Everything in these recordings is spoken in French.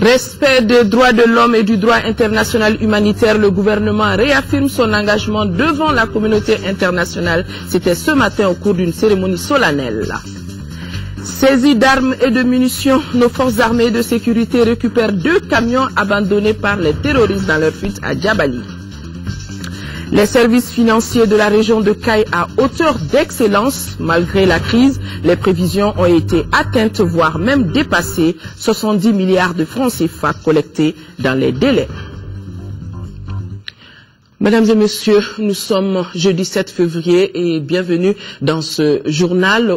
Respect des droits de l'homme et du droit international humanitaire, le gouvernement réaffirme son engagement devant la communauté internationale. C'était ce matin au cours d'une cérémonie solennelle. Saisie d'armes et de munitions, nos forces armées de sécurité récupèrent 2 camions abandonnés par les terroristes dans leur fuite à Djabali. Les services financiers de la région de Caille à hauteur d'excellence. Malgré la crise, les prévisions ont été atteintes, voire même dépassées. 70 milliards de francs CFA collectés dans les délais. Mesdames et messieurs, nous sommes jeudi 7 février et bienvenue dans ce journal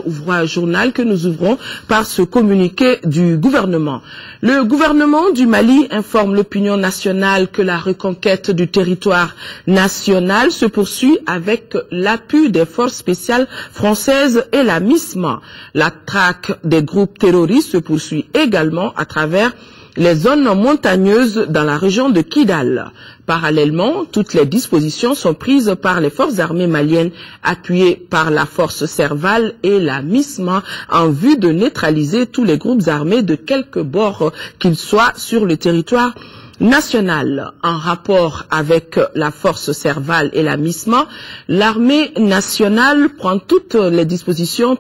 que nous ouvrons par ce communiqué du gouvernement. Le gouvernement du Mali informe l'opinion nationale que la reconquête du territoire national se poursuit avec l'appui des forces spéciales françaises et la MISMA. La traque des groupes terroristes se poursuit également à travers les zones montagneuses dans la région de Kidal. Parallèlement, toutes les dispositions sont prises par les forces armées maliennes appuyées par la force Serval et la MISMA en vue de neutraliser tous les groupes armés de quelque bord qu'ils soient sur le territoire national. En rapport avec la force Serval et la MISMA, l'armée nationale prend toutes dispositions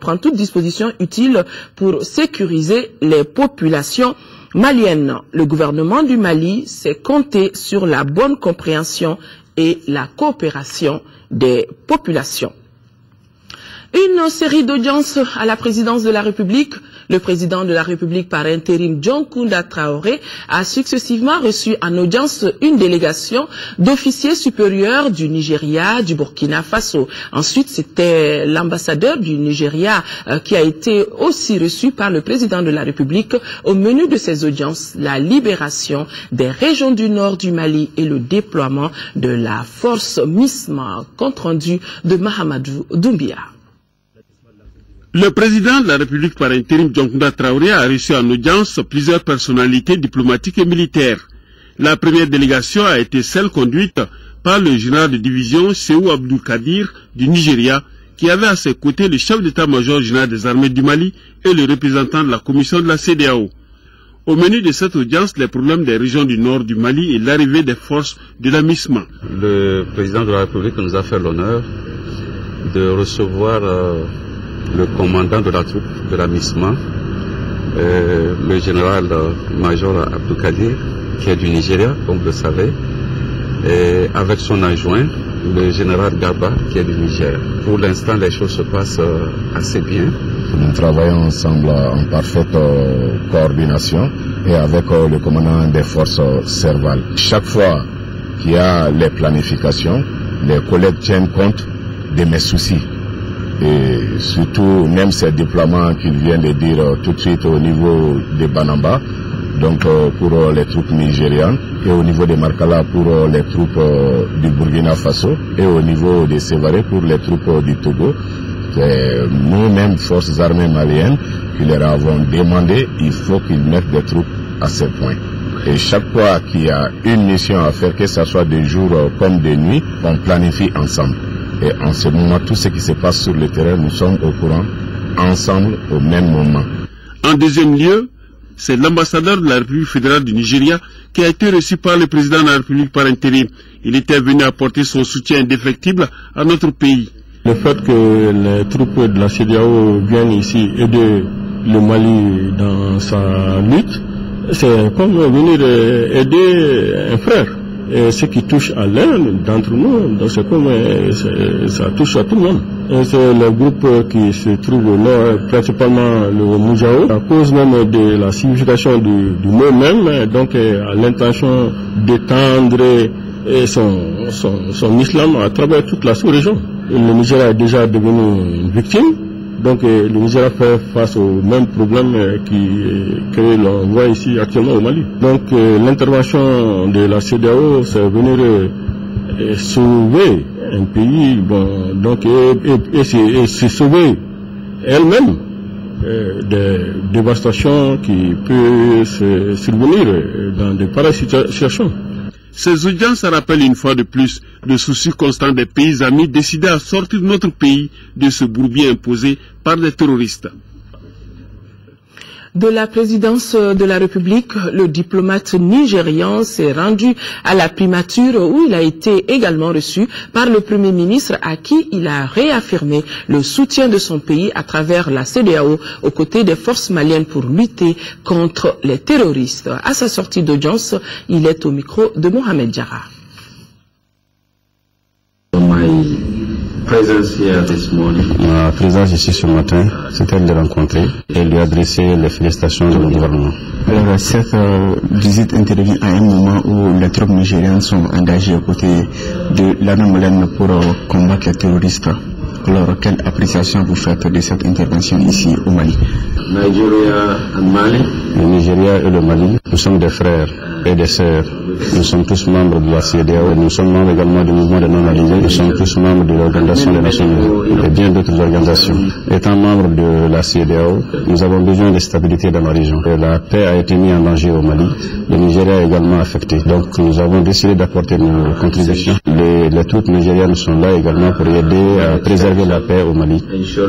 utiles pour sécuriser les populations malienne. Le gouvernement du Mali s'est compté sur la bonne compréhension et la coopération des populations. Une série d'audiences à la présidence de la République. Le président de la République par intérim, John Kounda Traoré, a successivement reçu en audience une délégation d'officiers supérieurs du Nigeria, du Burkina Faso. Ensuite, c'était l'ambassadeur du Nigeria qui a été aussi reçu par le président de la République. Au menu de ces audiences, la libération des régions du nord du Mali et le déploiement de la force MISMA. Compte rendu de Mahamadou Doumbia. Le président de la République par intérim, John Kounda Traoré, a reçu en audience plusieurs personnalités diplomatiques et militaires. La première délégation a été celle conduite par le général de division Séhou Abdou Kadir du Nigeria, qui avait à ses côtés le chef d'état-major général des armées du Mali et le représentant de la commission de la CEDEAO. Au menu de cette audience, les problèmes des régions du nord du Mali et l'arrivée des forces de la MISMA. Le président de la République nous a fait l'honneur de recevoir le commandant de la troupe de la MISMA, le général-major Abdou Kadir, qui est du Nigeria, comme vous le savez, et avec son adjoint, le général Garba, qui est du Niger. Pour l'instant, les choses se passent assez bien. Nous travaillons ensemble en parfaite coordination et avec le commandant des forces Serval. Chaque fois qu'il y a les planifications, les collègues tiennent compte de mes soucis. Et surtout, même ces déploiements qu'il vient de dire tout de suite au niveau de Banamba, donc pour les troupes nigérianes, et au niveau de Markala pour les troupes du Burkina Faso, et au niveau de Sévaré pour les troupes du Togo. Nous-mêmes, forces armées maliennes, qui leur avons demandé, il faut qu'ils mettent des troupes à ce point. Et chaque fois qu'il y a une mission à faire, que ce soit de jour comme de nuit, on planifie ensemble. Et en ce moment, tout ce qui se passe sur le terrain, nous sommes au courant, ensemble, au même moment. En deuxième lieu, c'est l'ambassadeur de la République fédérale du Nigeria qui a été reçu par le président de la République par intérim. Il était venu apporter son soutien indéfectible à notre pays. Le fait que les troupes de la CEDEAO viennent ici aider le Mali dans sa lutte, c'est comme venir aider un frère. Et ce qui touche à l'un d'entre nous, c'est comme ça touche à tout le monde. Et c'est le groupe qui se trouve au nord, principalement le Moujao, à cause même de la signification du mot même, donc à l'intention d'étendre son islam à travers toute la sous-région. Le Nigeria est déjà devenu une victime. Donc le Nigeria fait face au même problème que l'on voit ici actuellement au Mali. Donc l'intervention de la CEDEAO, c'est venir sauver un pays, bon, donc, et se sauver elle-même des dévastations qui peuvent survenir dans de pareilles situations. Ces audiences rappellent une fois de plus le souci constant des pays amis décidés à sortir de notre pays de ce bourbier imposé par les terroristes. De la présidence de la République, le diplomate nigérian s'est rendu à la primature où il a été également reçu par le Premier ministre à qui il a réaffirmé le soutien de son pays à travers la CEDEAO aux côtés des forces maliennes pour lutter contre les terroristes. À sa sortie d'audience, il est au micro de Mohamed Diarra. Ma présence ici ce matin, c'était de le rencontrer et lui adresser les félicitations de mon gouvernement. Alors, cette visite intervient à un moment où les troupes nigériennes sont engagées aux côtés de l'armée malienne pour combattre les terroristes. Alors, quelle appréciation vous faites de cette intervention ici au Mali? Le Nigeria et le Mali, nous sommes des frères et des sœurs. Nous sommes tous membres de la CEDEAO, nous sommes membres également du mouvement des non-alignés, nous sommes tous membres de l'Organisation des Nations Unies et bien d'autres organisations. Étant membres de la CEDEAO, nous avons besoin de stabilité dans la région. La paix a été mise en danger au Mali, le Nigeria est également affecté. Donc nous avons décidé d'apporter nos contributions. Les troupes nigériennes sont là également pour aider à préserver la paix au Mali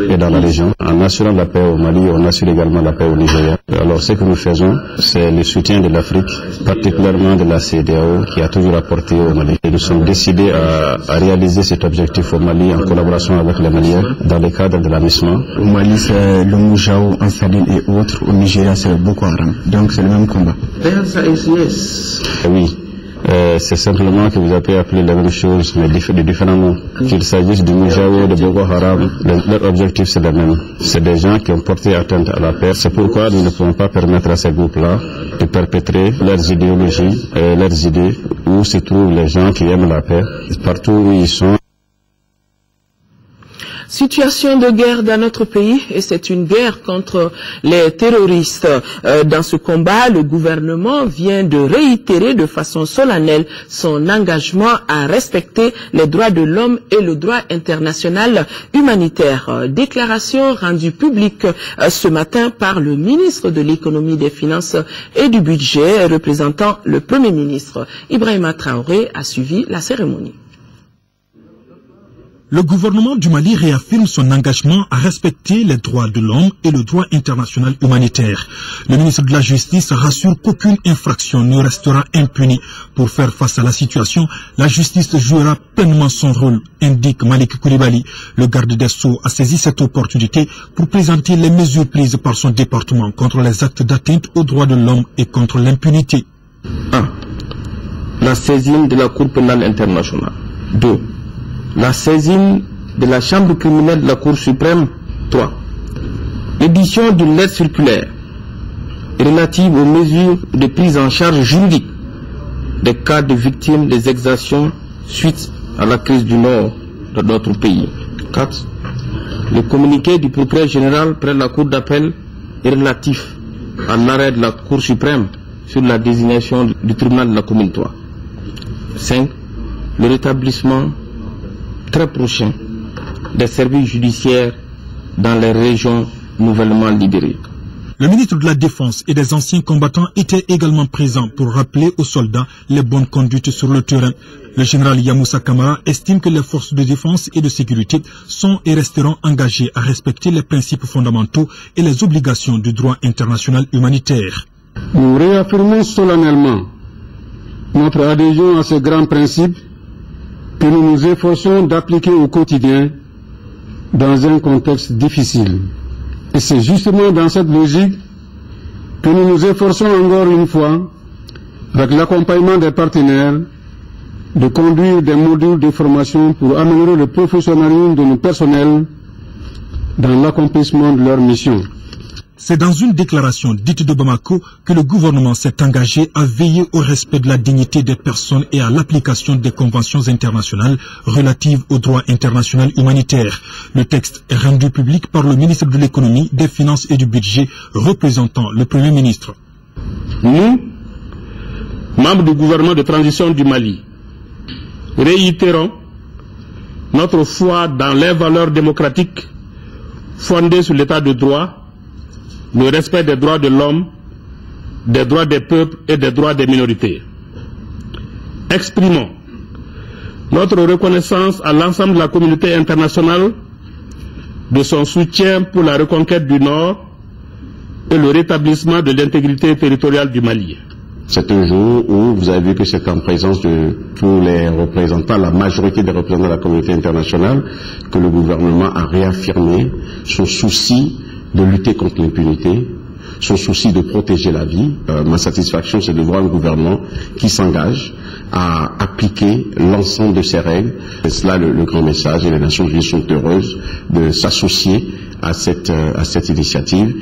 et dans la région. En assurant la paix au Mali, on assure également la paix au Nigeria. Alors ce que nous faisons, c'est le soutien de l'Afrique, particulièrement de la CEDEAO qui a toujours apporté au Mali. Et nous sommes décidés à réaliser cet objectif au Mali en collaboration avec les Maliens dans le cadre de la MISMA. Au Mali, c'est le Moujao, Ansaline et autres. Au Nigeria, c'est le Boko Haram. Donc c'est le même combat. Oui. C'est simplement que vous avez appelé la même chose, mais de différents noms. Qu'il s'agisse du Moujao, de Boko Haram, leur objectif c'est le même. C'est des gens qui ont porté atteinte à la paix. C'est pourquoi nous ne pouvons pas permettre à ces groupes-là de perpétrer leurs idéologies, leurs idées, où se trouvent les gens qui aiment la paix, partout où ils sont. Situation de guerre dans notre pays et c'est une guerre contre les terroristes. Dans ce combat, le gouvernement vient de réitérer de façon solennelle son engagement à respecter les droits de l'homme et le droit international humanitaire. Déclaration rendue publique ce matin par le ministre de l'économie, des finances et du budget représentant le Premier ministre. Ibrahima Traoré a suivi la cérémonie. Le gouvernement du Mali réaffirme son engagement à respecter les droits de l'homme et le droit international humanitaire. Le ministre de la Justice rassure qu'aucune infraction ne restera impunie. Pour faire face à la situation, la justice jouera pleinement son rôle, indique Malik Koulibaly. Le garde des Sceaux a saisi cette opportunité pour présenter les mesures prises par son département contre les actes d'atteinte aux droits de l'homme et contre l'impunité. 1. La saisine de la Cour pénale internationale. 2. La saisine de la Chambre criminelle de la Cour suprême. 3. L'édition d'une lettre circulaire relative aux mesures de prise en charge juridique des cas de victimes des exactions suite à la crise du nord de notre pays. 4. Le communiqué du procureur général près de la Cour d'appel est relatif à l'arrêt de la Cour suprême sur la désignation du tribunal de la commune 3. 5. Le rétablissement très prochain des services judiciaires dans les régions nouvellement libérées. Le ministre de la Défense et des anciens combattants était également présent pour rappeler aux soldats les bonnes conduites sur le terrain. Le général Yamoussa Kamara estime que les forces de défense et de sécurité sont et resteront engagées à respecter les principes fondamentaux et les obligations du droit international humanitaire. Nous réaffirmons solennellement notre adhésion à ces grands principes que nous nous efforçons d'appliquer au quotidien dans un contexte difficile. Et c'est justement dans cette logique que nous nous efforçons encore une fois, avec l'accompagnement des partenaires, de conduire des modules de formation pour améliorer le professionnalisme de nos personnels dans l'accomplissement de leur mission. C'est dans une déclaration dite de Bamako que le gouvernement s'est engagé à veiller au respect de la dignité des personnes et à l'application des conventions internationales relatives au droit international humanitaire. Le texte est rendu public par le ministre de l'économie, des finances et du budget, représentant le Premier ministre. Nous, membres du gouvernement de transition du Mali, réitérons notre foi dans les valeurs démocratiques fondées sur l'état de droit, le respect des droits de l'homme, des droits des peuples et des droits des minorités. Exprimons notre reconnaissance à l'ensemble de la communauté internationale de son soutien pour la reconquête du Nord, et le rétablissement de l'intégrité territoriale du Mali. C'est un jour où vous avez vu que c'est en présence de tous les représentants, la majorité des représentants de la communauté internationale, que le gouvernement a réaffirmé son souci de lutter contre l'impunité, son souci de protéger la vie. Ma satisfaction, c'est de voir un gouvernement qui s'engage à appliquer l'ensemble de ces règles. C'est cela le grand message, et les Nations Unies sont heureuses de s'associer à cette initiative.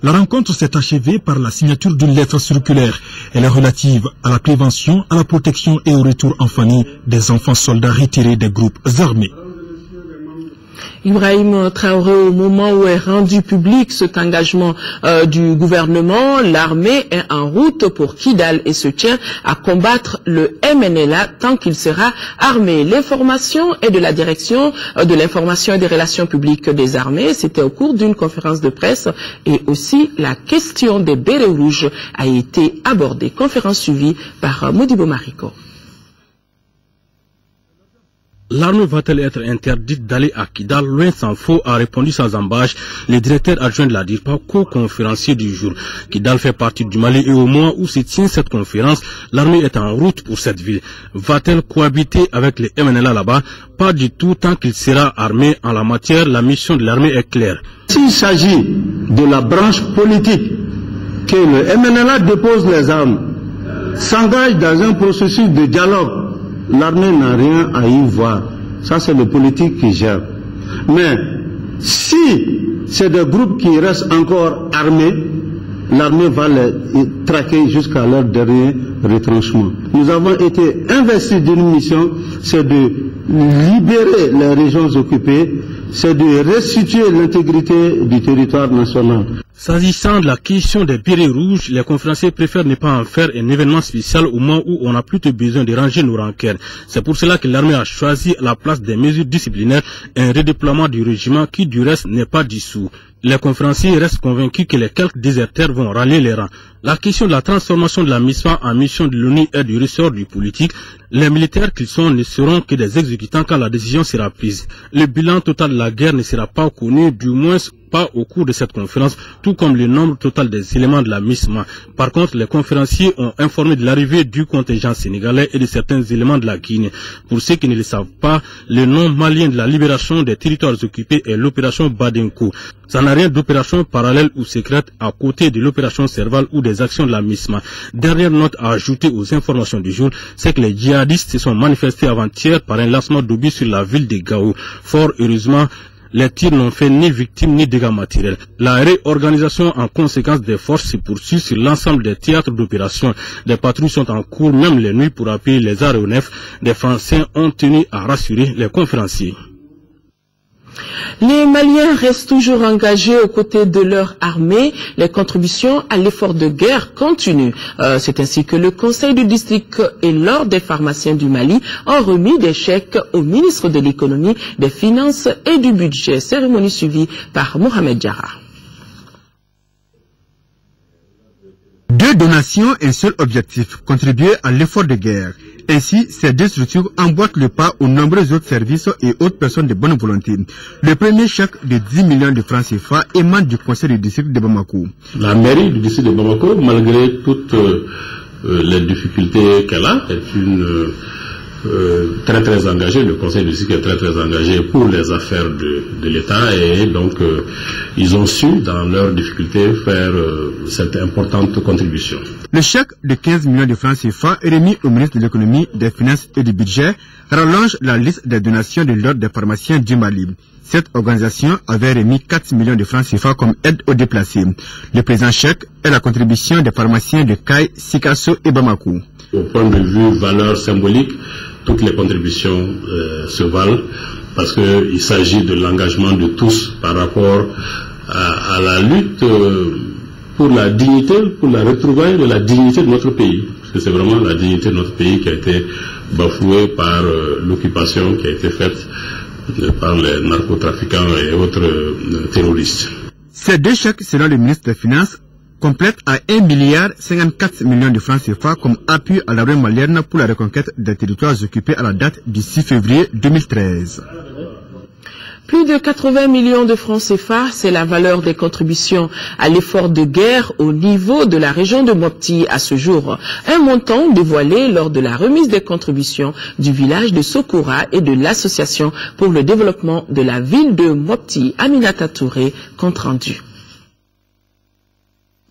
La rencontre s'est achevée par la signature d'une lettre circulaire. Elle est relative à la prévention, à la protection et au retour en famille des enfants soldats retirés des groupes armés. Ibrahim Traoré, au moment où est rendu public cet engagement du gouvernement, l'armée est en route pour Kidal et se tient à combattre le MNLA tant qu'il sera armé. L'information est de la direction de l'information et des relations publiques des armées. C'était au cours d'une conférence de presse et aussi la question des bérets rouges a été abordée. Conférence suivie par Modibo Mariko. L'armée va-t-elle être interdite d'aller à Kidal? Loin s'en faut, a répondu sans embâche le directeur adjoint de la DIRPA, co-conférencier du jour. Kidal fait partie du Mali et au moment où se tient cette conférence, l'armée est en route pour cette ville. Va-t-elle cohabiter avec les MNLA là-bas? Pas du tout, tant qu'il sera armé. En la matière, la mission de l'armée est claire. S'il s'agit de la branche politique, que le MNLA dépose les armes, s'engage dans un processus de dialogue, l'armée n'a rien à y voir. Ça, c'est le politique qui gère. Mais si c'est des groupes qui restent encore armés, l'armée va les traquer jusqu'à leur dernier retranchement. Nous avons été investis d'une mission, c'est de libérer les régions occupées, c'est de restituer l'intégrité du territoire national. S'agissant de la question des bérets rouges, les conférenciers préfèrent ne pas en faire un événement spécial au moment où on a plutôt besoin de ranger nos rancœurs. C'est pour cela que l'armée a choisi à la place des mesures disciplinaires un redéploiement du régiment qui du reste n'est pas dissous. Les conférenciers restent convaincus que les quelques déserteurs vont rallier les rangs. La question de la transformation de la MISMA en mission de l'ONU est du ressort du politique. Les militaires qu'ils sont ne seront que des exécutants quand la décision sera prise. Le bilan total de la guerre ne sera pas connu, du moins pas au cours de cette conférence, tout comme le nombre total des éléments de la MISMA. Par contre, les conférenciers ont informé de l'arrivée du contingent sénégalais et de certains éléments de la Guinée. Pour ceux qui ne le savent pas, le nom malien de la libération des territoires occupés est l'opération Badenko. Ça n'a rien d'opération parallèle ou secrète à côté de l'opération Serval ou des actions de la MISMA. Dernière note à ajouter aux informations du jour, c'est que les djihadistes se sont manifestés avant-hier par un lancement d'obus sur la ville de Gao. Fort heureusement, les tirs n'ont fait ni victimes ni dégâts matériels. La réorganisation en conséquence des forces se poursuit sur l'ensemble des théâtres d'opération. Des patrouilles sont en cours même les nuits pour appuyer les aéronefs. Des Français ont tenu à rassurer les conférenciers. Les Maliens restent toujours engagés aux côtés de leur armée. Les contributions à l'effort de guerre continuent. C'est ainsi que le Conseil du district et l'Ordre des pharmaciens du Mali ont remis des chèques au ministre de l'économie, des finances et du budget. Cérémonie suivie par Mohamed Diarra. Deux donations et un seul objectif, contribuer à l'effort de guerre. Ainsi, ces deux structures emboîtent le pas aux nombreux autres services et autres personnes de bonne volonté. Le premier chèque de 10 millions de francs CFA émane du conseil du district de Bamako. La mairie du district de Bamako, malgré toutes les difficultés qu'elle a, est une très engagée. Le conseil du district est très engagé pour les affaires de l'État et donc ils ont su, dans leurs difficultés, faire cette importante contribution. Le chèque de 15 millions de francs CFA remis au ministre de l'économie, des finances et du budget rallonge la liste des donations de l'ordre des pharmaciens du Mali. Cette organisation avait remis 4 millions de francs CFA comme aide aux déplacés. Le présent chèque est la contribution des pharmaciens de Kay, Sikasso et Bamako. Au point de vue valeur symbolique, toutes les contributions se valent parce qu'il s'agit de l'engagement de tous par rapport à la lutte pour la dignité, pour la retrouvaille de la dignité de notre pays. Parce que c'est vraiment la dignité de notre pays qui a été bafouée par l'occupation qui a été faite par les narcotrafiquants et autres terroristes. Ces deux chèques, selon le ministre des Finances, complète à 1,54 milliard de francs CFA comme appui à l'armée malienne pour la reconquête des territoires occupés à la date du 6 février 2013. Plus de 80 millions de francs CFA, c'est la valeur des contributions à l'effort de guerre au niveau de la région de Mopti à ce jour. Un montant dévoilé lors de la remise des contributions du village de Sokora et de l'association pour le développement de la ville de Mopti. Aminata Touré, compte rendu.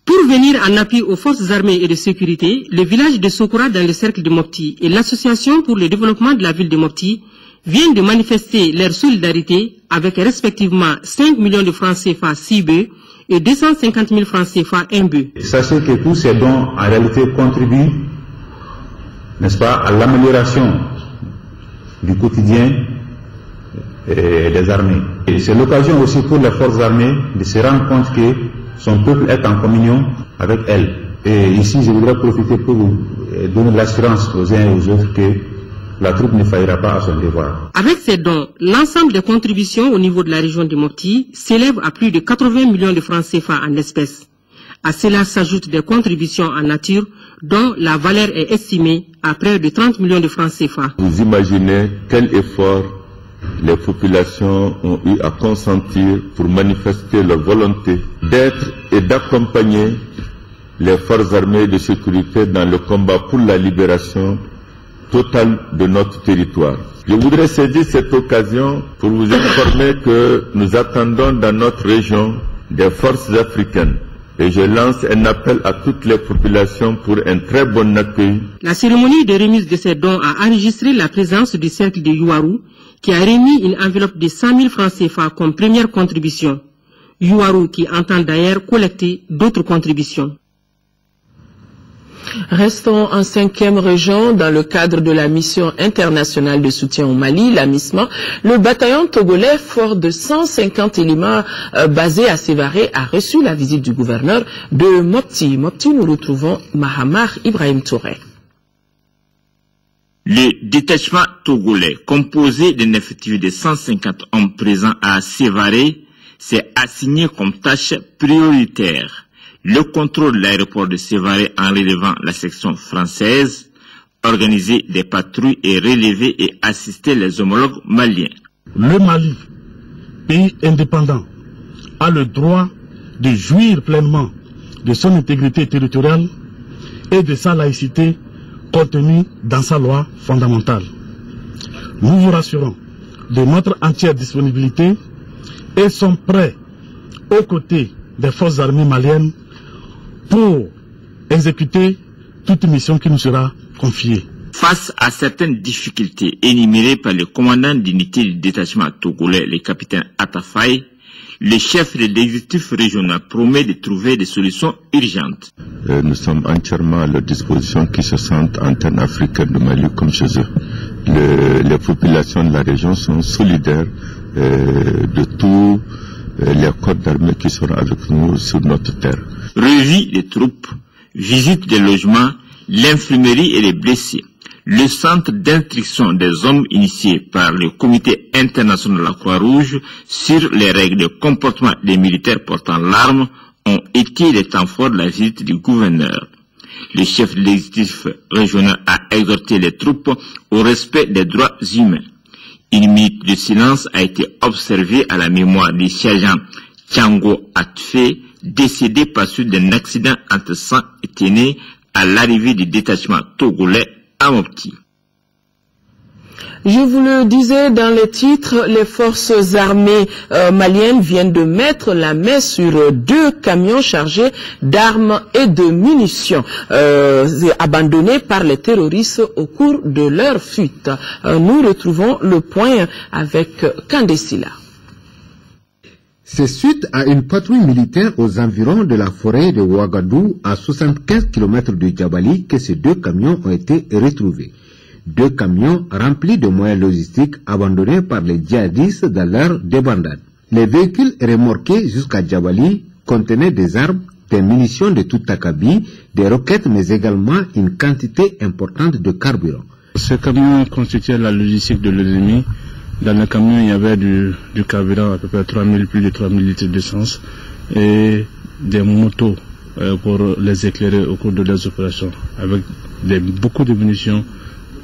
Pour venir en appui aux forces armées et de sécurité, le village de Sokora dans le cercle de Mopti et l'association pour le développement de la ville de Mopti viennent de manifester leur solidarité avec respectivement 5 millions de francs CFA 6 bœufs et 250 000 francs CFA 1 bœuf. Sachez que tous ces dons en réalité contribuent, n'est-ce pas, à l'amélioration du quotidien des armées. Et c'est l'occasion aussi pour les forces armées de se rendre compte que son peuple est en communion avec elles. Et ici, je voudrais profiter pour vous donner l'assurance aux uns et aux autres que la troupe ne faillira pas à son devoir. Avec ces dons, l'ensemble des contributions au niveau de la région de Mopti s'élève à plus de 80 millions de francs CFA en espèces. À cela s'ajoutent des contributions en nature dont la valeur est estimée à près de 30 millions de francs CFA. Vous imaginez quel effort les populations ont eu à consentir pour manifester leur volonté d'être et d'accompagner les forces armées de sécurité dans le combat pour la libération totale de notre territoire. Je voudrais saisir cette occasion pour vous informer que nous attendons dans notre région des forces africaines. Et je lance un appel à toutes les populations pour un très bon accueil. La cérémonie de remise de ces dons a enregistré la présence du cercle de Youarou, qui a remis une enveloppe de 100 000 francs CFA comme première contribution. Youarou qui entend d'ailleurs collecter d'autres contributions. Restons en 5e région dans le cadre de la mission internationale de soutien au Mali, la MISMA. Le bataillon togolais fort de 150 éléments basé à Sévaré a reçu la visite du gouverneur de Mopti. Mopti, nous retrouvons Mahamar Ibrahim Touré. Le détachement togolais, composé d'un effectif de 150 hommes présents à Sévaré, s'est assigné comme tâche prioritaire le contrôle de l'aéroport de Sévaré en relevant la section française, organiser des patrouilles et relever et assister les homologues maliens. Le Mali, pays indépendant, a le droit de jouir pleinement de son intégrité territoriale et de sa laïcité contenue dans sa loi fondamentale. Nous vous rassurons de notre entière disponibilité et sommes prêts aux côtés des forces armées maliennes pour exécuter toute mission qui nous sera confiée. Face à certaines difficultés énumérées par le commandant d'unité du détachement togolais, le capitaine Atafai, le chef de l'exécutif régional promet de trouver des solutions urgentes. Nous sommes entièrement à leur disposition qui se sentent antennes africaines de Mali comme chez eux. Les populations de la région sont solidaires de tous les corps d'armée qui seront avec nous sur notre terre. Revue des troupes, visite des logements, l'infirmerie et les blessés. Le centre d'instruction des hommes initié par le comité international de la Croix-Rouge sur les règles de comportement des militaires portant l'arme ont été les temps forts de la visite du gouverneur. Le chef de l'exécutif régional a exhorté les troupes au respect des droits humains. Une minute de silence a été observée à la mémoire du sergent Tiango Atfe, décédé par suite d'un accident entre sang et Téné à l'arrivée du détachement togolais à Mopti. Je vous le disais dans les titres, les forces armées maliennes viennent de mettre la main sur 2 camions chargés d'armes et de munitions abandonnés par les terroristes au cours de leur fuite. Nous retrouvons le point avec Kandesila. C'est suite à une patrouille militaire aux environs de la forêt de Ouagadou, à 75 km de Djabali, que ces 2 camions ont été retrouvés. 2 camions remplis de moyens logistiques abandonnés par les djihadistes dans leur débandade. Les véhicules remorqués jusqu'à Djabali contenaient des armes, des munitions de tout acabit, des roquettes, mais également une quantité importante de carburant. Ces camions constituaient la logistique de l'ennemi. Dans le camion, il y avait du carburant, à peu près plus de 3000 litres d'essence, et des motos pour les éclairer au cours de leurs opérations, avec beaucoup de munitions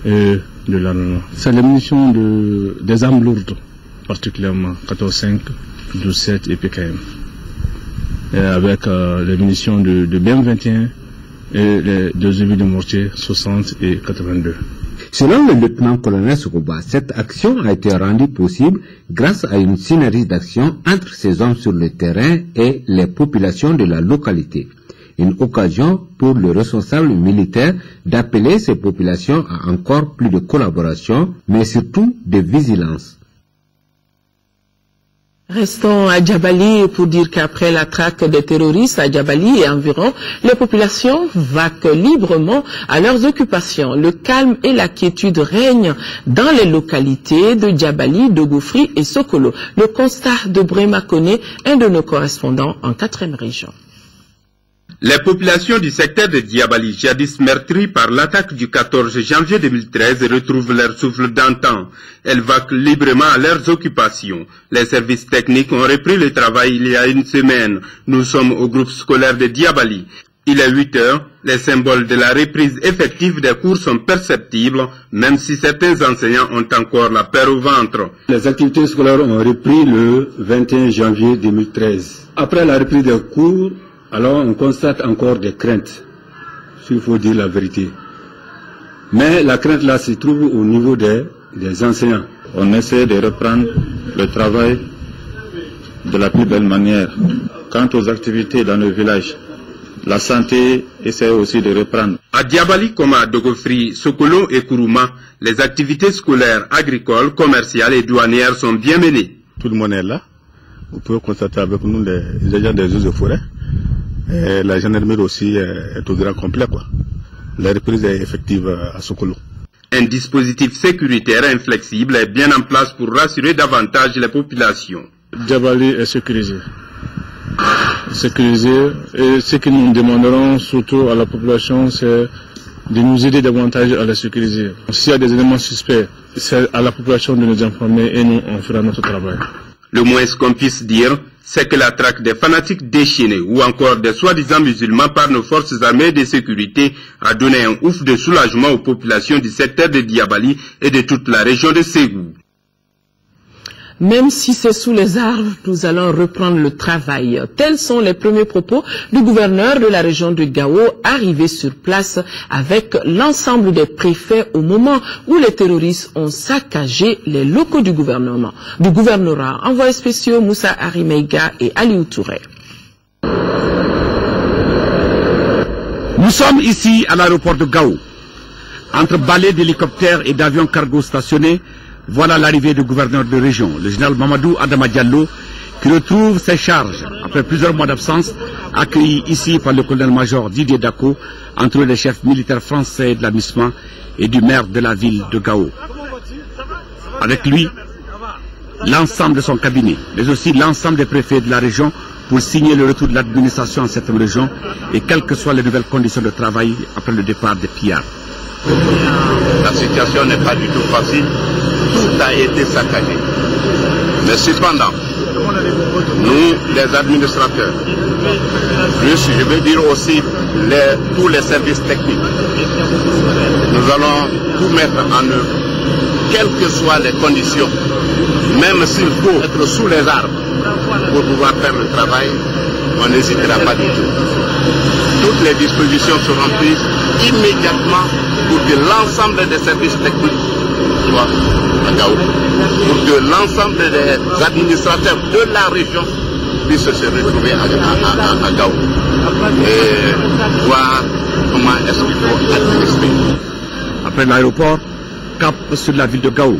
et de l'armement. C'est les munitions des armes lourdes particulièrement 14,5, 12,7 et PKM. Et avec les munitions de BM21 et les 2 obus de mortier 60 et 82. Selon le lieutenant-colonel Soukouba, cette action a été rendue possible grâce à une synergie d'action entre ces hommes sur le terrain et les populations de la localité. Une occasion pour le responsable militaire d'appeler ces populations à encore plus de collaboration, mais surtout de vigilance. Restons à Djabali pour dire qu'après la traque des terroristes à Djabali et environ, les populations vaquent librement à leurs occupations. Le calme et la quiétude règnent dans les localités de Djabali, de Goufri et Sokolo. Le constat de Brema Koné, un de nos correspondants en 4e région. Les populations du secteur de Djabali, jadis meurtries par l'attaque du 14 janvier 2013, retrouvent leur souffle d'antan. Elles vaquent librement à leurs occupations. Les services techniques ont repris le travail il y a une semaine. Nous sommes au groupe scolaire de Djabali. Il est 8 heures. Les symboles de la reprise effective des cours sont perceptibles, même si certains enseignants ont encore la peur au ventre. Les activités scolaires ont repris le 21 janvier 2013. Après la reprise des cours, alors on constate encore des craintes, s'il faut dire la vérité. Mais la crainte là se trouve au niveau des enseignants. On essaie de reprendre le travail de la plus belle manière. Quant aux activités dans le village, la santé essaie aussi de reprendre. À Djabali comme à Dogofri, Sokolo et Kourouma, les activités scolaires, agricoles, commerciales et douanières sont bien menées. Tout le monde est là. Vous pouvez constater avec nous les agents des eaux et forêts. Et la gendarmerie aussi est au grand complet, quoi. La reprise est effective à Sokolo. Un dispositif sécuritaire inflexible est bien en place pour rassurer davantage les populations. Djabali est sécurisé. Sécurisé. Et ce que nous demanderons surtout à la population, c'est de nous aider davantage à la sécuriser. S'il y a des éléments suspects, c'est à la population de nous informer et nous, on fera notre travail. Le moins qu'on puisse dire, c'est que la traque des fanatiques déchaînés ou encore des soi-disant musulmans par nos forces armées de sécurité a donné un ouf de soulagement aux populations du secteur de Djabali et de toute la région de Ségou. Même si c'est sous les arbres, nous allons reprendre le travail. Tels sont les premiers propos du gouverneur de la région de Gao, arrivé sur place avec l'ensemble des préfets au moment où les terroristes ont saccagé les locaux du gouvernorat. Envoyés spéciaux Moussa Arimeiga et Aliou Touré. Nous sommes ici à l'aéroport de Gao. Entre balais d'hélicoptères et d'avions cargo stationnés, voilà l'arrivée du gouverneur de région, le général Mamadou Adama Diallo, qui retrouve ses charges après plusieurs mois d'absence, accueilli ici par le colonel-major Didier Dako, entre les chefs militaires français de la MISMA et du maire de la ville de Gao. Avec lui, l'ensemble de son cabinet, mais aussi l'ensemble des préfets de la région pour signer le retour de l'administration en cette région et quelles que soient les nouvelles conditions de travail après le départ des pillards. La situation n'est pas du tout facile, tout a été saccagé. Mais cependant, nous, les administrateurs, plus je veux dire aussi tous les services techniques, nous allons tout mettre en œuvre, quelles que soient les conditions, même s'il faut être sous les arbres pour pouvoir faire le travail, on n'hésitera pas du tout. Toutes les dispositions seront prises immédiatement pour que l'ensemble des services techniques soient à Gao, pour que l'ensemble des administrateurs de la région puissent se retrouver à Gao et voir comment est-ce qu'il faut administrer. Après l'aéroport, cap sur la ville de Gao,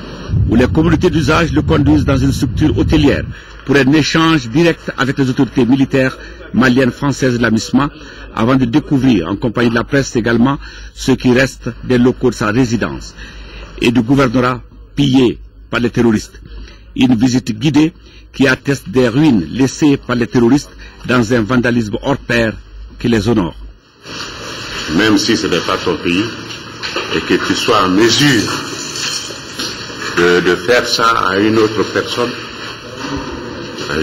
où les communautés d'usage le conduisent dans une structure hôtelière pour un échange direct avec les autorités militaires maliennes, françaises de la MISMA, avant de découvrir, en compagnie de la presse également, ce qui reste des locaux de sa résidence et du gouvernorat pillé par les terroristes. Une visite guidée qui atteste des ruines laissées par les terroristes dans un vandalisme hors pair qui les honore. Même si ce n'est pas ton pays et que tu sois en mesure de faire ça à une autre personne,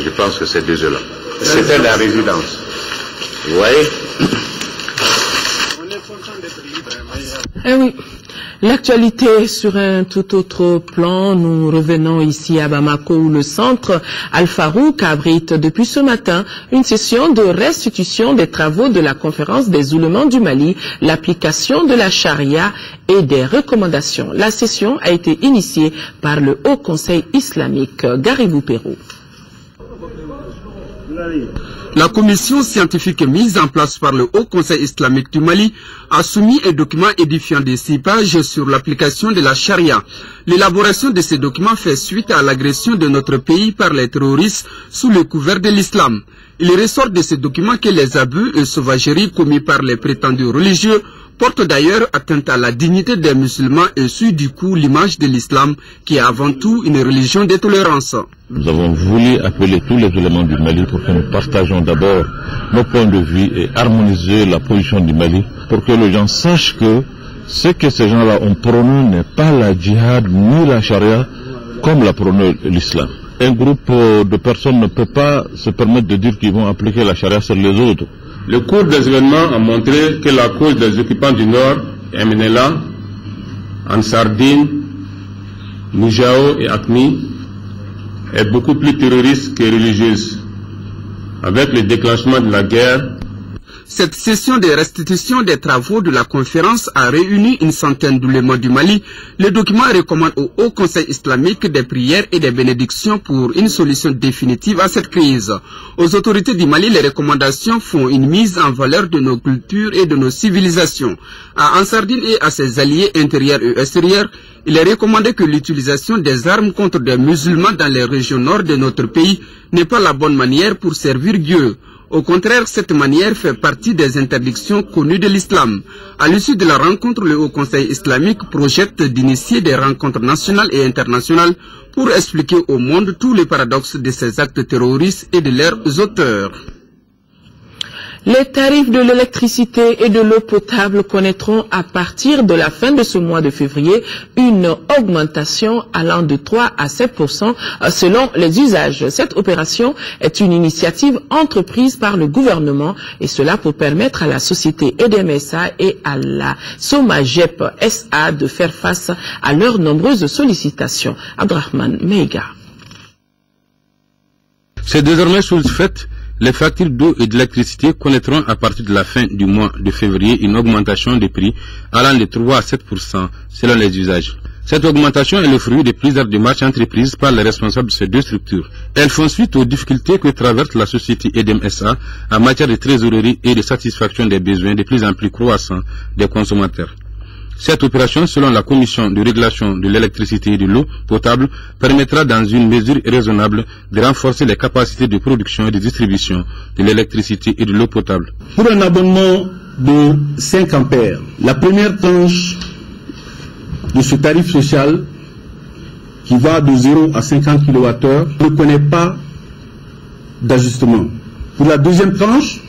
je pense que c'est désolant. C'était la résidence. Vous voyez? On est content d'être libre. Eh oui. L'actualité sur un tout autre plan, nous revenons ici à Bamako où le centre Al-Farouk abrite depuis ce matin une session de restitution des travaux de la conférence des oulémas du Mali, l'application de la charia et des recommandations. La session a été initiée par le Haut Conseil islamique. Garibou Pérou. La commission scientifique mise en place par le Haut Conseil islamique du Mali a soumis un document édifiant de 6 pages sur l'application de la charia. L'élaboration de ce document fait suite à l'agression de notre pays par les terroristes sous le couvert de l'islam. Il ressort de ce document que les abus et sauvageries commis par les prétendus religieux portent d'ailleurs atteinte à la dignité des musulmans et suit du coup l'image de l'islam qui est avant tout une religion de tolérance. Nous avons voulu appeler tous les éléments du Mali pour que nous partagions d'abord nos points de vue et harmoniser la position du Mali pour que les gens sachent que ce que ces gens-là ont prôné n'est pas la djihad ni la charia comme l'a prôné l'islam. Un groupe de personnes ne peut pas se permettre de dire qu'ils vont appliquer la charia sur les autres. Le cours des événements a montré que la cause des occupants du Nord, MNLA, Ansardine, Moujao et Akmi, est beaucoup plus terroriste que religieuse. Avec le déclenchement de la guerre, cette session de restitution des travaux de la conférence a réuni une centaine d'oulémas du Mali. Le document recommande au Haut Conseil islamique des prières et des bénédictions pour une solution définitive à cette crise. Aux autorités du Mali, les recommandations font une mise en valeur de nos cultures et de nos civilisations. À Ansardine et à ses alliés intérieurs et extérieurs, il est recommandé que l'utilisation des armes contre des musulmans dans les régions nord de notre pays n'est pas la bonne manière pour servir Dieu. Au contraire, cette manière fait partie des interdictions connues de l'islam. À l'issue de la rencontre, le Haut Conseil islamique projette d'initier des rencontres nationales et internationales pour expliquer au monde tous les paradoxes de ces actes terroristes et de leurs auteurs. Les tarifs de l'électricité et de l'eau potable connaîtront à partir de la fin de ce mois de février une augmentation allant de 3 à 7% selon les usages. Cette opération est une initiative entreprise par le gouvernement et cela pour permettre à la société EDMSA et à la Somagep SA de faire face à leurs nombreuses sollicitations. Abdrahman Meiga. C'est désormais chose faite. Les factures d'eau et d'électricité connaîtront à partir de la fin du mois de février une augmentation des prix allant de 3 à 7% selon les usages. Cette augmentation est le fruit de plusieurs démarches entreprises par les responsables de ces deux structures. Elles font suite aux difficultés que traverse la société EDMSA en matière de trésorerie et de satisfaction des besoins de plus en plus croissants des consommateurs. Cette opération, selon la Commission de régulation de l'électricité et de l'eau potable, permettra dans une mesure raisonnable de renforcer les capacités de production et de distribution de l'électricité et de l'eau potable. Pour un abonnement de 5 ampères, la première tranche de ce tarif social qui va de 0 à 50 kWh ne connaît pas d'ajustement. Pour la deuxième tranche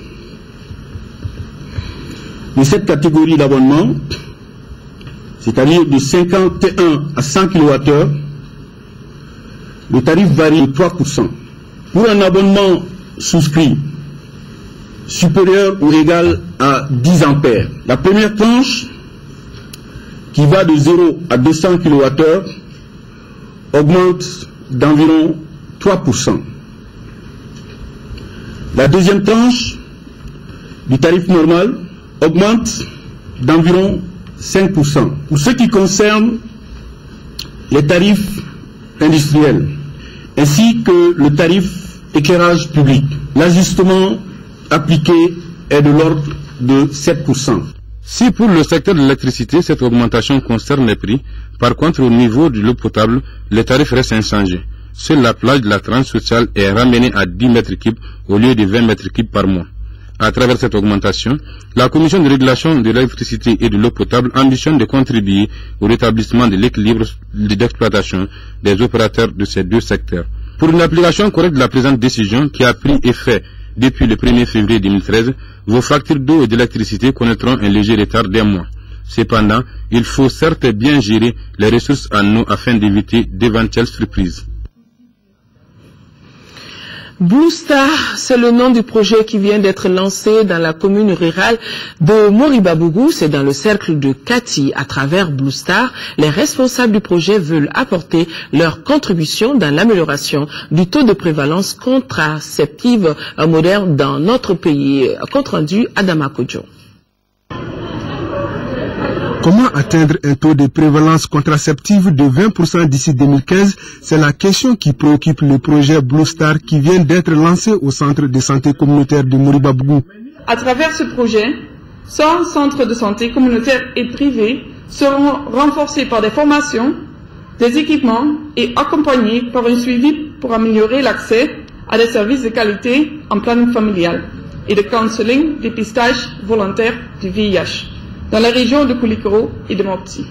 de cette catégorie d'abonnement, c'est-à-dire de 51 à 100 kWh, le tarif varie de 3%. Pour un abonnement souscrit supérieur ou égal à 10 ampères, la première tranche, qui va de 0 à 200 kWh, augmente d'environ 3%. La deuxième tranche du tarif normal augmente d'environ 5%. Pour ce qui concerne les tarifs industriels, ainsi que le tarif éclairage public, l'ajustement appliqué est de l'ordre de 7%. Si pour le secteur de l'électricité, cette augmentation concerne les prix, par contre au niveau de l'eau potable, les tarifs restent inchangés. Seule la plage de la tranche sociale est ramenée à 10 mètres cubes au lieu de 20 mètres cubes par mois. À travers cette augmentation, la Commission de régulation de l'électricité et de l'eau potable ambitionne de contribuer au rétablissement de l'équilibre d'exploitation des opérateurs de ces deux secteurs. Pour une application correcte de la présente décision qui a pris effet depuis le 1er février 2013, vos factures d'eau et d'électricité connaîtront un léger retard d'un mois. Cependant, il faut certes bien gérer les ressources en eau afin d'éviter d'éventuelles surprises. Blue Star, c'est le nom du projet qui vient d'être lancé dans la commune rurale de Moribabougou. C'est dans le cercle de Kati. À travers Blue Star, les responsables du projet veulent apporter leur contribution dans l'amélioration du taux de prévalence contraceptive moderne dans notre pays. Compte rendu Adama Kodjo. Comment atteindre un taux de prévalence contraceptive de 20% d'ici 2015? C'est la question qui préoccupe le projet Blue Star qui vient d'être lancé au centre de santé communautaire de Moribabougou. À travers ce projet, 100 centres de santé communautaires et privés seront renforcés par des formations, des équipements et accompagnés par un suivi pour améliorer l'accès à des services de qualité en planning familial et de counseling, dépistage volontaire du VIH. Dans la région de Koulikoro et de Mopti.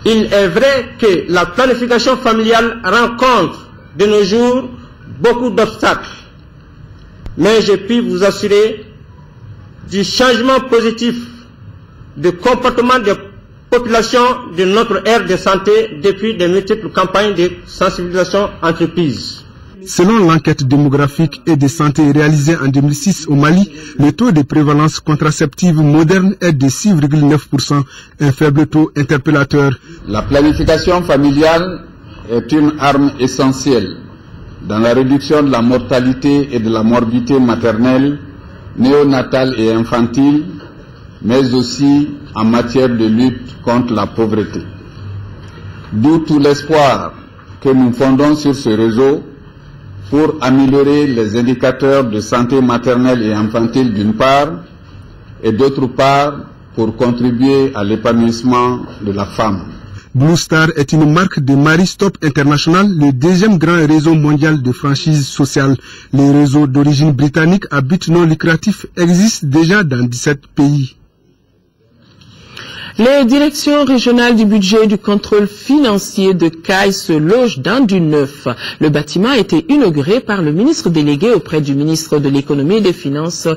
Il est vrai que la planification familiale rencontre de nos jours beaucoup d'obstacles. Mais je puis vous assurer du changement positif de comportement des populations de notre aire de santé depuis de multiples campagnes de sensibilisation entreprises. Selon l'enquête démographique et de santé réalisée en 2006 au Mali, le taux de prévalence contraceptive moderne est de 6,9%, un faible taux interpellateur. La planification familiale est une arme essentielle dans la réduction de la mortalité et de la morbidité maternelle, néonatale et infantile, mais aussi en matière de lutte contre la pauvreté. D'où tout l'espoir que nous fondons sur ce réseau pour améliorer les indicateurs de santé maternelle et infantile d'une part, et d'autre part pour contribuer à l'épanouissement de la femme. Blue Star est une marque de Marie Stop International, le deuxième grand réseau mondial de franchise sociale. Les réseaux d'origine britannique à but non lucratif existent déjà dans 17 pays. Les directions régionales du budget et du contrôle financier de CAI se logent dans du neuf. Le bâtiment a été inauguré par le ministre délégué auprès du ministre de l'économie et des finances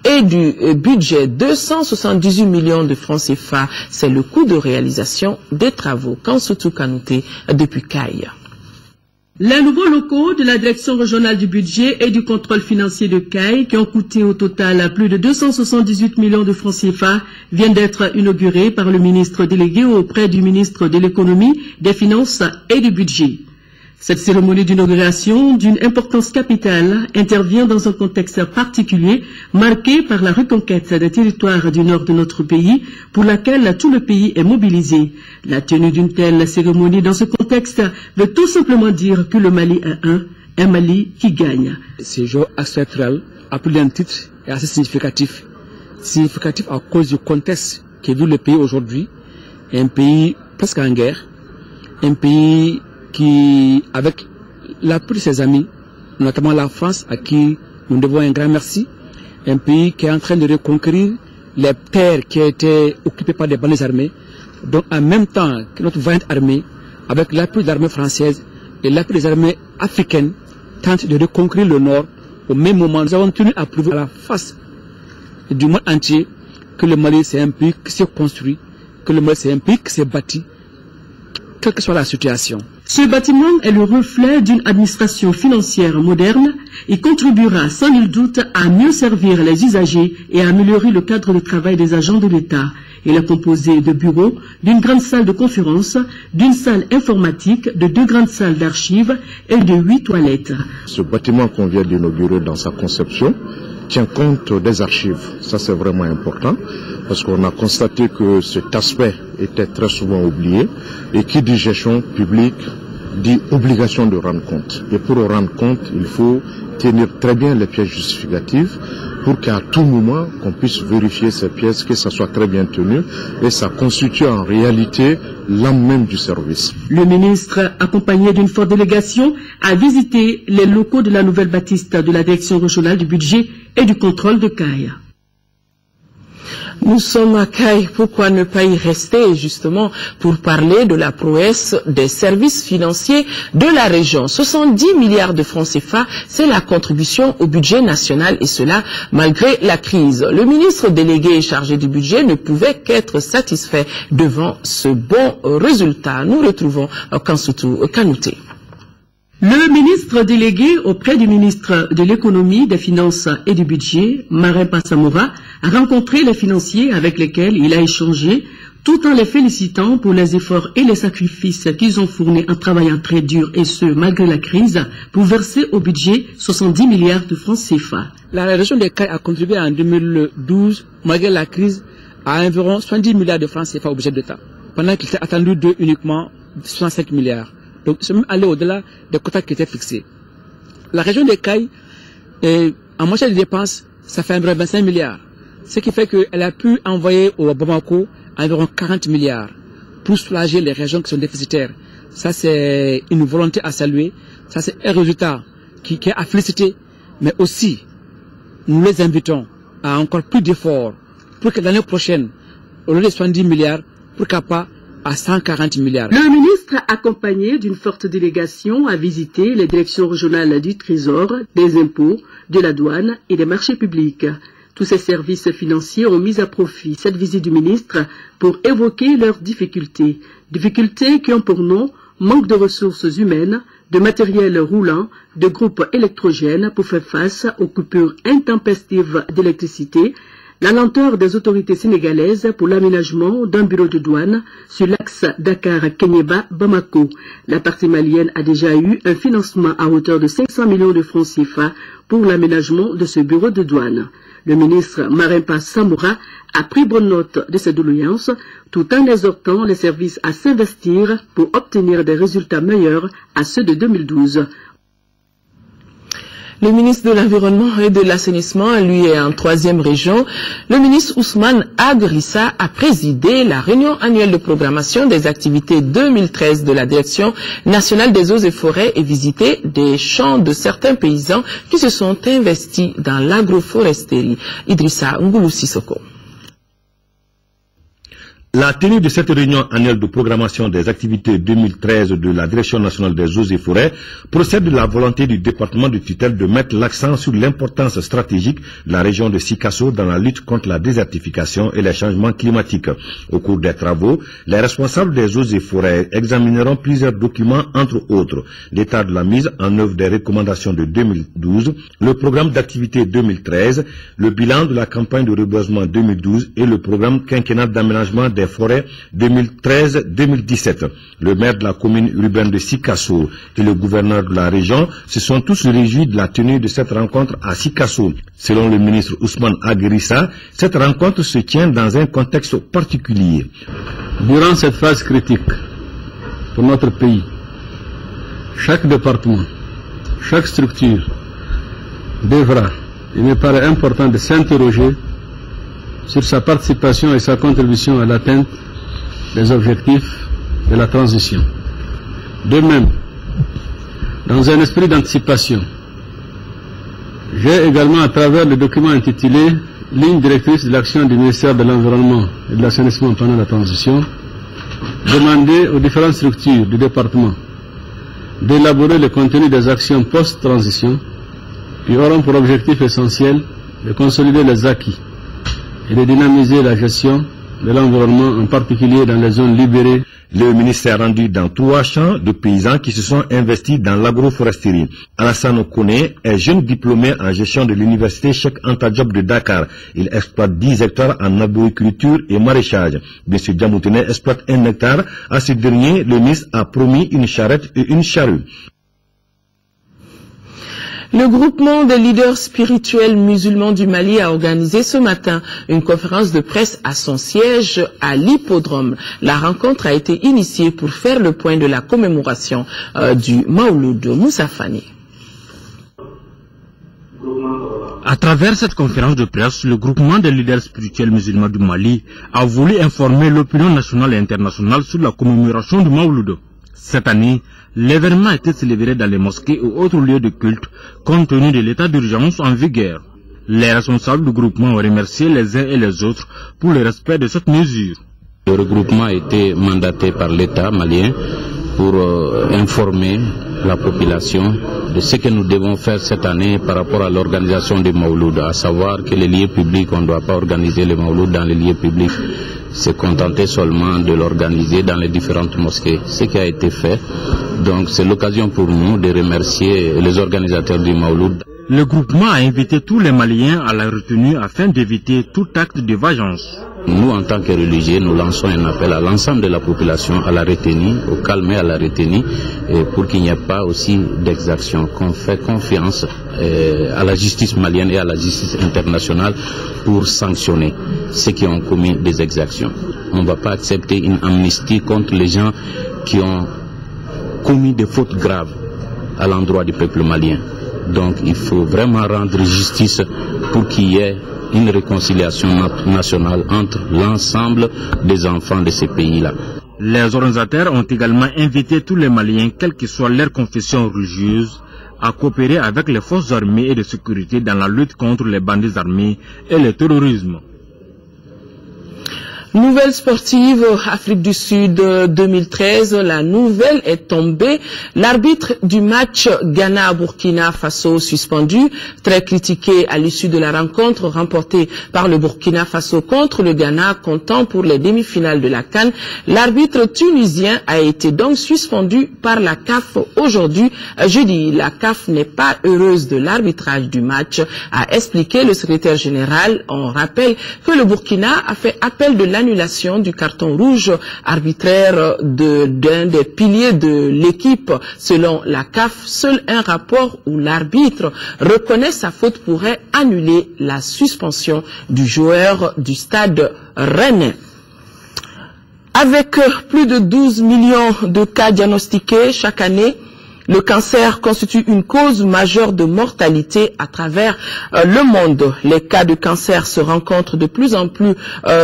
et du budget. 278 millions de francs CFA. C'est le coût de réalisation des travaux. Kansoutou Kanouté depuis CAI. Les nouveaux locaux de la direction régionale du budget et du contrôle financier de CAI, qui ont coûté au total plus de 278 millions de francs CFA, viennent d'être inaugurés par le ministre délégué auprès du ministre de l'économie, des finances et du budget. Cette cérémonie d'inauguration, d'une importance capitale, intervient dans un contexte particulier, marqué par la reconquête des territoires du nord de notre pays, pour laquelle tout le pays est mobilisé. La tenue d'une telle cérémonie dans ce contexte veut tout simplement dire que le Mali est un Mali qui gagne. Ce jour actuel a plus d'un titre et assez significatif. Significatif à cause du contexte que vit le pays aujourd'hui, un pays presque en guerre, un pays qui, avec l'appui de ses amis, notamment la France, à qui nous devons un grand merci, un pays qui est en train de reconquérir les terres qui étaient occupées par des bandes armées, donc en même temps que notre vaillante armée, avec l'appui de l'armée française et l'appui des armées africaines, tente de reconquérir le Nord. Au même moment, nous avons tenu à prouver à la face du monde entier que le Mali c'est un pays qui s'est construit, que le Mali c'est un pays qui s'est bâti, quelle que soit la situation. Ce bâtiment est le reflet d'une administration financière moderne et contribuera sans nul doute à mieux servir les usagers et à améliorer le cadre de travail des agents de l'État. Il est composé de bureaux, d'une grande salle de conférence, d'une salle informatique, de 2 grandes salles d'archives et de 8 toilettes. Ce bâtiment qu'on vient d'inaugurer dans sa conception tient compte des archives. Ça, c'est vraiment important parce qu'on a constaté que cet aspect était très souvent oublié et qui dit gestion publique dit obligation de rendre compte. Et pour rendre compte, il faut tenir très bien les pièces justificatives pour qu'à tout moment, qu'on puisse vérifier ces pièces, que ça soit très bien tenu et ça constitue en réalité l'âme même du service. Le ministre, accompagné d'une forte délégation, a visité les locaux de la nouvelle bâtisse de la direction régionale du budget et du contrôle de CAI. Nous sommes à CAI, pourquoi ne pas y rester justement pour parler de la prouesse des services financiers de la région. 70 milliards de francs CFA, c'est la contribution au budget national et cela malgré la crise. Le ministre délégué et chargé du budget ne pouvait qu'être satisfait devant ce bon résultat. Nous retrouvons Kansoutou Kanouté. Le ministre délégué auprès du ministre de l'économie, des finances et du budget, Marempa Samora, a rencontré les financiers avec lesquels il a échangé, tout en les félicitant pour les efforts et les sacrifices qu'ils ont fournis en travaillant très dur, et ce, malgré la crise, pour verser au budget 70 milliards de francs CFA. La région des Cailles a contribué en 2012, malgré la crise, à environ 70 milliards de francs CFA au budget d'État, pendant qu'il était attendu de uniquement 65 milliards. Donc, c'est même allé au-delà des quotas qui étaient fixés. La région des Cailles, en matière de dépenses, ça fait environ 25 milliards. Ce qui fait qu'elle a pu envoyer au Bamako environ 40 milliards pour soulager les régions qui sont déficitaires. Ça, c'est une volonté à saluer. Ça, c'est un résultat qui est à féliciter. Mais aussi, nous les invitons à encore plus d'efforts pour que l'année prochaine, au lieu de 70 milliards, pourquoi pas à 140 milliards. Le ministre, accompagné d'une forte délégation, a visité les directions régionales du Trésor, des impôts, de la douane et des marchés publics. Tous ces services financiers ont mis à profit cette visite du ministre pour évoquer leurs difficultés. Difficultés qui ont pour nom manque de ressources humaines, de matériel roulant, de groupes électrogènes pour faire face aux coupures intempestives d'électricité, la lenteur des autorités sénégalaises pour l'aménagement d'un bureau de douane sur l'axe Dakar-Kenyeba-Bamako. La partie malienne a déjà eu un financement à hauteur de 500 millions de francs CFA pour l'aménagement de ce bureau de douane. Le ministre Marempa Samora a pris bonne note de ces doléances tout en exhortant les services à s'investir pour obtenir des résultats meilleurs à ceux de 2012. Le ministre de l'Environnement et de l'Assainissement, lui, est en 3e région. Le ministre Ousmane Agrissa a présidé la réunion annuelle de programmation des activités 2013 de la Direction nationale des eaux et forêts et visité des champs de certains paysans qui se sont investis dans l'agroforesterie. Idrissa Ngoulou Sissoko. La tenue de cette réunion annuelle de programmation des activités 2013 de la Direction nationale des eaux et forêts procède de la volonté du département de tutelle de mettre l'accent sur l'importance stratégique de la région de Sikasso dans la lutte contre la désertification et les changements climatiques. Au cours des travaux, les responsables des eaux et forêts examineront plusieurs documents, entre autres l'état de la mise en œuvre des recommandations de 2012, le programme d'activité 2013, le bilan de la campagne de reboisement 2012 et le programme quinquennal d'aménagement des forêts 2013-2017. Le maire de la commune urbaine de Sikasso et le gouverneur de la région se sont tous réjouis de la tenue de cette rencontre à Sikasso. Selon le ministre Ousmane Agrissa, cette rencontre se tient dans un contexte particulier. Durant cette phase critique pour notre pays, chaque département, chaque structure devra, il me paraît important de s'interroger sur sa participation et sa contribution à l'atteinte des objectifs de la transition. De même, dans un esprit d'anticipation, j'ai également, à travers le document intitulé « Ligne directrice de l'action du ministère de l'Environnement et de l'Assainissement pendant la transition », demandé aux différentes structures du département d'élaborer le contenu des actions post-transition qui auront pour objectif essentiel de consolider les acquis et de dynamiser la gestion de l'environnement, en particulier dans les zones libérées. Le ministère a rendu dans 3 champs de paysans qui se sont investis dans l'agroforesterie. Alassane Kone est jeune diplômé en gestion de l'université Cheikh Anta Diop de Dakar. Il exploite 10 hectares en arboriculture et maraîchage. M. Djamoutene exploite 1 hectare. À ce dernier, le ministre a promis une charrette et une charrue. Le groupement des leaders spirituels musulmans du Mali a organisé ce matin une conférence de presse à son siège à l'hippodrome. La rencontre a été initiée pour faire le point de la commémoration du Maouloud Moussa Fani. À travers cette conférence de presse, le groupement des leaders spirituels musulmans du Mali a voulu informer l'opinion nationale et internationale sur la commémoration du Maouloud. Cette année, l'événement a été célébré dans les mosquées ou autres lieux de culte, compte tenu de l'état d'urgence en vigueur. Les responsables du groupement ont remercié les uns et les autres pour le respect de cette mesure. Le regroupement a été mandaté par l'État malien pour informer la population de ce que nous devons faire cette année par rapport à l'organisation du Maouloud, à savoir que les lieux publics, on ne doit pas organiser le Maouloud dans les lieux publics. s'est contenté seulement de l'organiser dans les différentes mosquées, ce qui a été fait. Donc c'est l'occasion pour nous de remercier les organisateurs du Mawlud. Le groupement a invité tous les Maliens à la retenue afin d'éviter tout acte de vengeance. Nous, en tant que religieux, nous lançons un appel à l'ensemble de la population à la retenue, au calme et à la retenue, pour qu'il n'y ait pas aussi d'exaction, qu'on fait confiance à la justice malienne et à la justice internationale pour sanctionner ceux qui ont commis des exactions. On ne va pas accepter une amnistie contre les gens qui ont commis des fautes graves à l'endroit du peuple malien. Donc il faut vraiment rendre justice pour qu'il y ait une réconciliation nationale entre l'ensemble des enfants de ces pays-là. Les organisateurs ont également invité tous les Maliens, quelle que soit leur confession religieuse, à coopérer avec les forces armées et de sécurité dans la lutte contre les bandits armés et le terrorisme. Nouvelle sportive, Afrique du Sud 2013, la nouvelle est tombée. L'arbitre du match Ghana-Burkina Faso suspendu, très critiqué à l'issue de la rencontre remportée par le Burkina Faso contre le Ghana, comptant pour les demi-finales de la CAN. L'arbitre tunisien a été donc suspendu par la CAF aujourd'hui, jeudi. La CAF n'est pas heureuse de l'arbitrage du match, a expliqué le secrétaire général. On rappelle que le Burkina a fait appel de l'annulation du carton rouge arbitraire d'un des piliers de l'équipe. Selon la CAF, seul un rapport où l'arbitre reconnaît sa faute pourrait annuler la suspension du joueur du stade rennais. Avec plus de 12 millions de cas diagnostiqués chaque année, le cancer constitue une cause majeure de mortalité à travers le monde. Les cas de cancer se rencontrent de plus en plus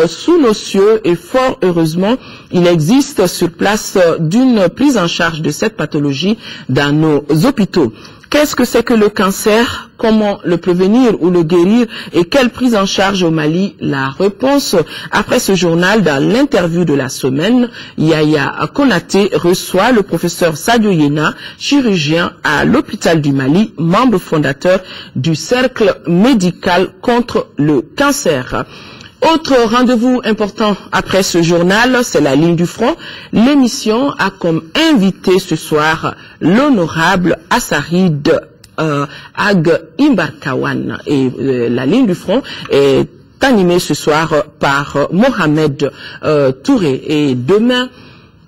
sous nos cieux et fort heureusement, il existe sur place d'une prise en charge de cette pathologie dans nos hôpitaux. Qu'est-ce que c'est que le cancer? Comment le prévenir ou le guérir? Et quelle prise en charge au Mali? La réponse après ce journal dans l'interview de la semaine. Yaya Konaté reçoit le professeur Sadio Yena, chirurgien à l'hôpital du Mali, membre fondateur du cercle médical contre le cancer. Autre rendez-vous important après ce journal, c'est la ligne du front. L'émission a comme invité ce soir l'honorable Assarid Ag Imbarkawan. Et la ligne du front est animée ce soir par Mohamed Touré. Et demain,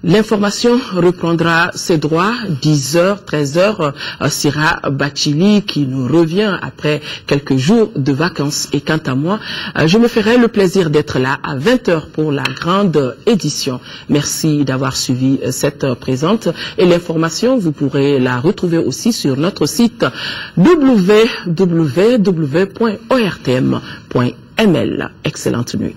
l'information reprendra ses droits, 10h, 13h, Sira Bachili qui nous revient après quelques jours de vacances. Et quant à moi, je me ferai le plaisir d'être là à 20h pour la grande édition. Merci d'avoir suivi cette présente. Et l'information, vous pourrez la retrouver aussi sur notre site www.ortm.ml. Excellente nuit.